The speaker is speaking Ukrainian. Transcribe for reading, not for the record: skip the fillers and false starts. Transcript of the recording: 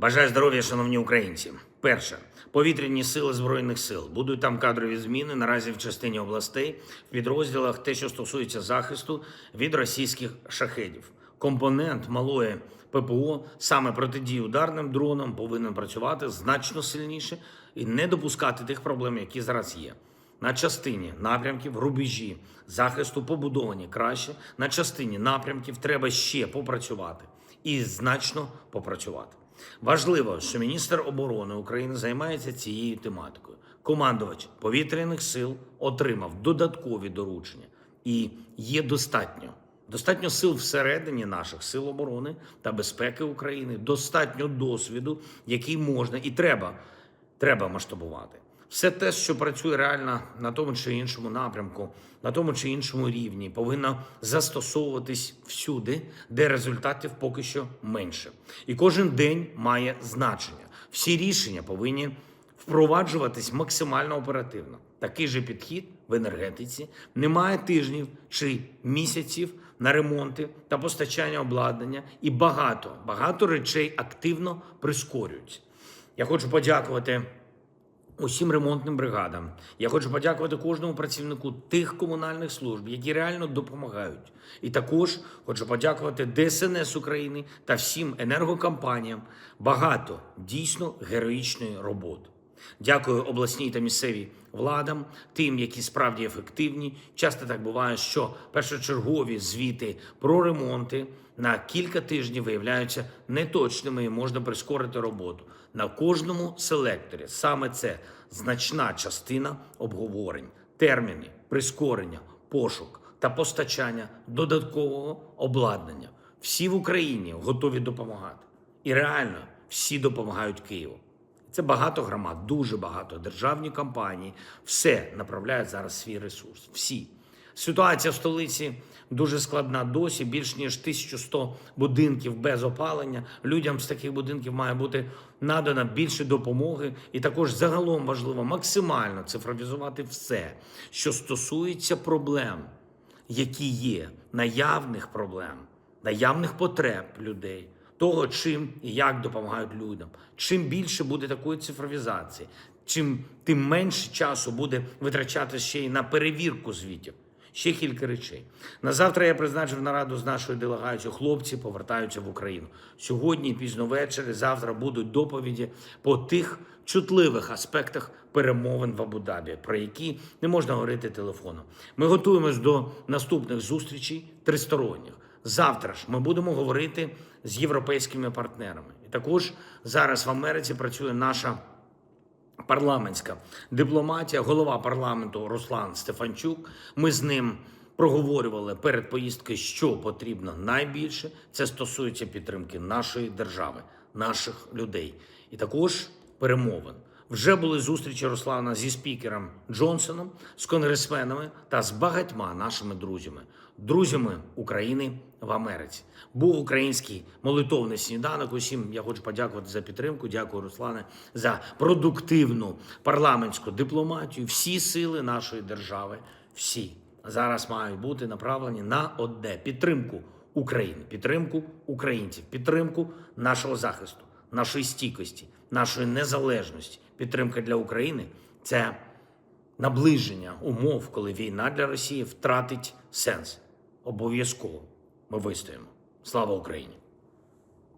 Бажаю здоров'я, шановні українці. Перше. Повітряні сили Збройних сил. Будуть там кадрові зміни наразі в частині областей, в підрозділах те, що стосується захисту від російських шахедів. Компонент малої ППО саме протидії ударним дронам повинен працювати значно сильніше і не допускати тих проблем, які зараз є. На частині напрямків рубежі захисту побудовані краще, на частині напрямків треба ще попрацювати і значно попрацювати. Важливо, що міністр оборони України займається цією тематикою. Командувач повітряних сил отримав додаткові доручення. І є достатньо сил всередині наших сил оборони та безпеки України, достатньо досвіду, який можна і треба масштабувати. Все те, що працює реально на тому чи іншому напрямку, на тому чи іншому рівні, повинно застосовуватись всюди, де результатів поки що менше. І кожен день має значення. Всі рішення повинні впроваджуватись максимально оперативно. Такий же підхід в енергетиці. Немає тижнів чи місяців на ремонти та постачання обладнання, і багато речей активно прискорюються. Я хочу подякувати усім ремонтним бригадам. Я хочу подякувати кожному працівнику тих комунальних служб, які реально допомагають. І також хочу подякувати ДСНС України та всім енергокомпаніям. Багато дійсно героїчної роботи. Дякую обласній та місцевій владам, тим, які справді ефективні. Часто так буває, що першочергові звіти про ремонти на кілька тижнів виявляються неточними і можна прискорити роботу. На кожному селекторі саме це значна частина обговорень, терміни, прискорення, пошук та постачання додаткового обладнання. Всі в Україні готові допомагати. І реально всі допомагають Києву. Це багато громад, дуже багато, державні компанії. Все направляють зараз свій ресурс. Всі. Ситуація в столиці дуже складна досі. Більш ніж 1100 будинків без опалення. Людям з таких будинків має бути надано більше допомоги. І також загалом важливо максимально цифровізувати все, що стосується проблем, які є, наявних проблем, наявних потреб людей. Того, чим і як допомагають людям. Чим більше буде такої цифровізації, тим менше часу буде витрачатися ще й на перевірку звітів. Ще кілька речей. На завтра я призначив нараду з нашою делегацією. Хлопці повертаються в Україну. Сьогодні, пізно ввечері, завтра будуть доповіді по тих чутливих аспектах перемовин в Абу-Дабі, про які не можна говорити телефоном. Ми готуємось до наступних зустрічей тристоронніх. Завтра ж ми будемо говорити з європейськими партнерами. І також зараз в Америці працює наша парламентська дипломатія, голова парламенту Руслан Стефанчук. Ми з ним проговорювали перед поїздкою, що потрібно найбільше. Це стосується підтримки нашої держави, наших людей. І також перемовин. Вже були зустрічі Руслана зі спікером Джонсоном, з конгресменами та з багатьма нашими друзями України в Америці. Був український молитовний сніданок. Усім я хочу подякувати за підтримку. Дякую, Руслане, за продуктивну парламентську дипломатію. Всі сили нашої держави, всі, зараз мають бути направлені на одне – підтримку України, підтримку українців, підтримку нашого захисту, нашої стійкості, нашої незалежності. Підтримка для України – це наближення умов, коли війна для Росії втратить сенс. Обов'язково ми вистоїмо. Слава Україні!